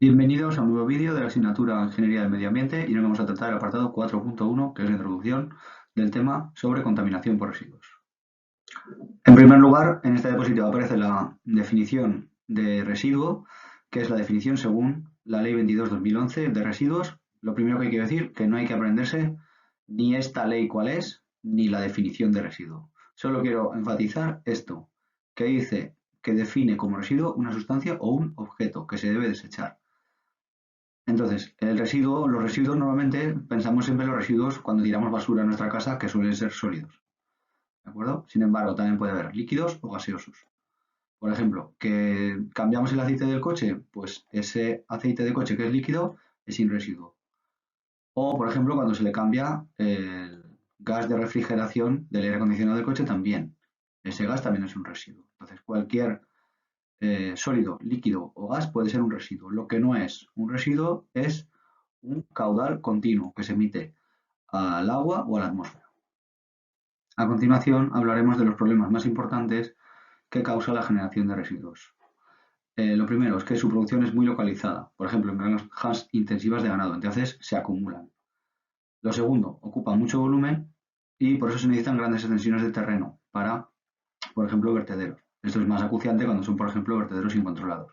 Bienvenidos a un nuevo vídeo de la asignatura Ingeniería del Medio Ambiente y hoy vamos a tratar el apartado 4.1, que es la introducción del tema sobre contaminación por residuos. En primer lugar, en esta diapositiva aparece la definición de residuo, que es la definición según la Ley 22/2011 de residuos. Lo primero que hay que decir que no hay que aprenderse ni esta ley cuál es, ni la definición de residuo. Solo quiero enfatizar esto, que dice que define como residuo una sustancia o un objeto que se debe desechar. Entonces, los residuos normalmente pensamos siempre en los residuos cuando tiramos basura en nuestra casa, que suelen ser sólidos, ¿de acuerdo? Sin embargo, también puede haber líquidos o gaseosos. Por ejemplo, que cambiamos el aceite del coche, pues ese aceite de coche que es líquido es sin residuo. O, por ejemplo, cuando se le cambia el gas de refrigeración del aire acondicionado del coche también. Ese gas también es un residuo. Entonces, cualquier sólido, líquido o gas puede ser un residuo. Lo que no es un residuo es un caudal continuo que se emite al agua o a la atmósfera. A continuación hablaremos de los problemas más importantes que causa la generación de residuos. Lo primero es que su producción es muy localizada, por ejemplo en granjas intensivas de ganado, entonces se acumulan. Lo segundo, ocupa mucho volumen y por eso se necesitan grandes extensiones de terreno para, por ejemplo, vertederos. Esto es más acuciante cuando son, por ejemplo, vertederos incontrolados.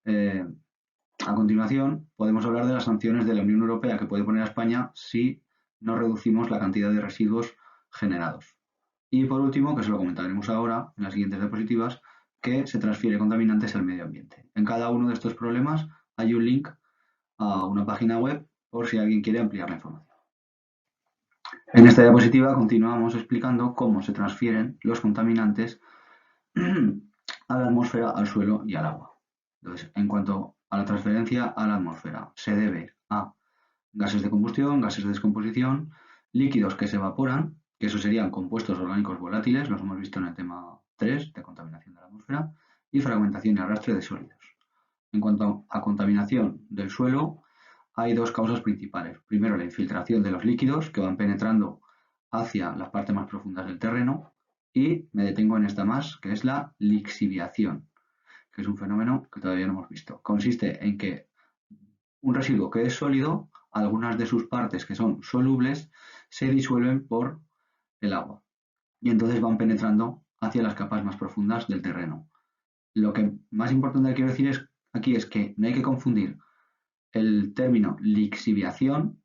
A continuación, podemos hablar de las sanciones de la Unión Europea que puede poner a España si no reducimos la cantidad de residuos generados. Y por último, que se lo comentaremos ahora en las siguientes diapositivas, que se transfiere contaminantes al medio ambiente. En cada uno de estos problemas hay un link a una página web por si alguien quiere ampliar la información. En esta diapositiva continuamos explicando cómo se transfieren los contaminantes a la atmósfera, al suelo y al agua. Entonces, en cuanto a la transferencia a la atmósfera, se debe a gases de combustión, gases de descomposición, líquidos que se evaporan, que eso serían compuestos orgánicos volátiles, los hemos visto en el tema 3 de contaminación de la atmósfera, y fragmentación y arrastre de sólidos. En cuanto a contaminación del suelo, hay dos causas principales. Primero, la infiltración de los líquidos que van penetrando hacia las partes más profundas del terreno, y me detengo en esta más, que es la lixiviación, que es un fenómeno que todavía no hemos visto. Consiste en que un residuo que es sólido, algunas de sus partes que son solubles se disuelven por el agua y entonces van penetrando hacia las capas más profundas del terreno. Lo que más importante que quiero decir aquí es que no hay que confundir el término lixiviación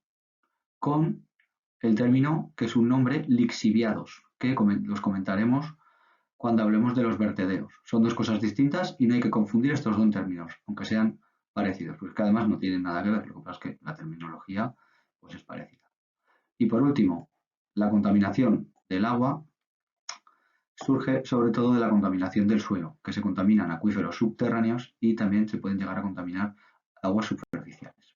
con el término que es un nombre lixiviados, que los comentaremos cuando hablemos de los vertederos. Son dos cosas distintas y no hay que confundir estos dos términos, aunque sean parecidos, porque además no tienen nada que ver, lo que pasa es que la terminología pues, es parecida. Y por último, la contaminación del agua surge sobre todo de la contaminación del suelo, que se contaminan acuíferos subterráneos y también se pueden llegar a contaminar aguas superficiales.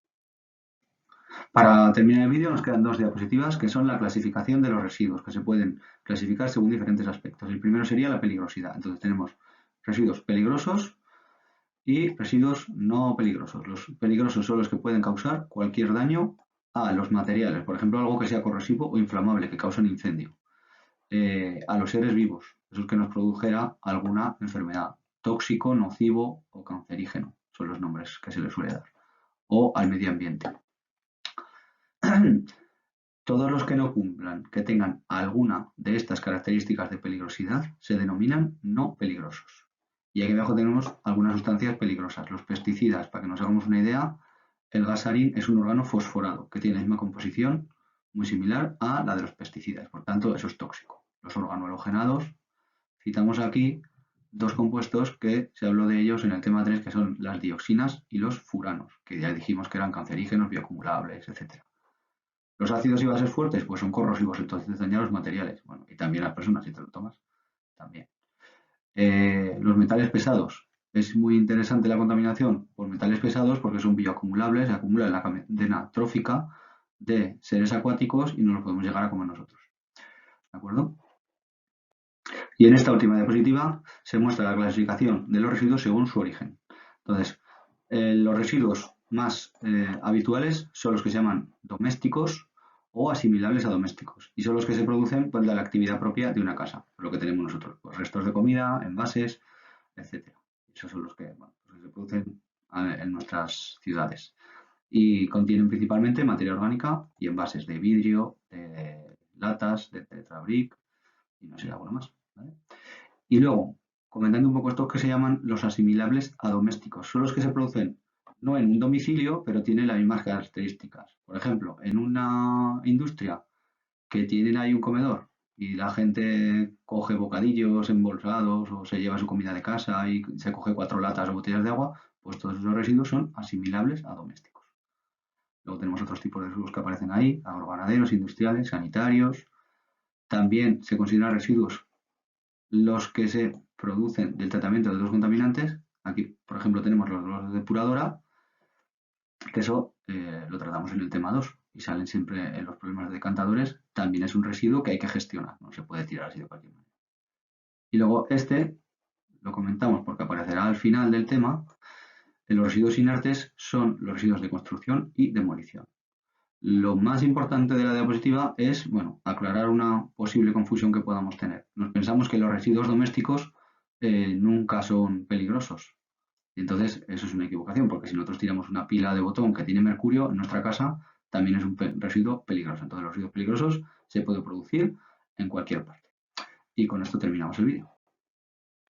Para terminar el vídeo nos quedan dos diapositivas que son la clasificación de los residuos, que se pueden clasificar según diferentes aspectos. El primero sería la peligrosidad. Entonces tenemos residuos peligrosos y residuos no peligrosos. Los peligrosos son los que pueden causar cualquier daño a los materiales, por ejemplo algo que sea corrosivo o inflamable, que cause un incendio. A los seres vivos, esos que nos produjera alguna enfermedad, tóxico, nocivo o cancerígeno, son los nombres que se les suele dar, o al medio ambiente. Todos los que no cumplan, que tengan alguna de estas características de peligrosidad, se denominan no peligrosos. Y aquí abajo tenemos algunas sustancias peligrosas. Los pesticidas, para que nos hagamos una idea, el gasarín es un órgano fosforado que tiene la misma composición, muy similar a la de los pesticidas. Por tanto, eso es tóxico. Los organohalogenados, citamos aquí dos compuestos que se habló de ellos en el tema 3, que son las dioxinas y los furanos, que ya dijimos que eran cancerígenos, bioacumulables, etc. Los ácidos y bases fuertes, pues son corrosivos, entonces dañan los materiales. Bueno, y también las personas, si te lo tomas, también. Los metales pesados. Es muy interesante la contaminación por metales pesados porque son bioacumulables, se acumulan en la cadena trófica de seres acuáticos y no los podemos llegar a comer nosotros. ¿De acuerdo? Y en esta última diapositiva se muestra la clasificación de los residuos según su origen. Entonces, los residuos más habituales son los que se llaman domésticos o asimilables a domésticos y son los que se producen pues, de la actividad propia de una casa, lo que tenemos nosotros, pues, restos de comida, envases, etc. Esos son los que, bueno, pues, se producen en nuestras ciudades. Y contienen principalmente materia orgánica y envases de vidrio, de latas, de tetrabric y no sé, alguna más. ¿Vale? Y luego, comentando un poco estos que se llaman los asimilables a domésticos. Son los que se producen no en un domicilio, pero tienen las mismas características. Por ejemplo, en una industria que tienen ahí un comedor y la gente coge bocadillos embolsados o se lleva su comida de casa y se coge 4 latas o botellas de agua, pues todos esos residuos son asimilables a domésticos. Luego tenemos otros tipos de residuos que aparecen ahí, agroganaderos, industriales, sanitarios. También se consideran residuos los que se producen del tratamiento de otros contaminantes. Aquí, por ejemplo, tenemos los de depuradora, que eso lo tratamos en el tema 2 y salen siempre en los problemas de decantadores. También es un residuo que hay que gestionar, no se puede tirar así de cualquier manera. Y luego este lo comentamos porque aparecerá al final del tema. Los residuos inertes son los residuos de construcción y demolición. Lo más importante de la diapositiva es, bueno, aclarar una posible confusión que podamos tener. Nos pensamos que los residuos domésticos nunca son peligrosos. Y entonces eso es una equivocación, porque si nosotros tiramos una pila de botón que tiene mercurio en nuestra casa, también es un residuo peligroso. Entonces los residuos peligrosos se pueden producir en cualquier parte. Y con esto terminamos el vídeo.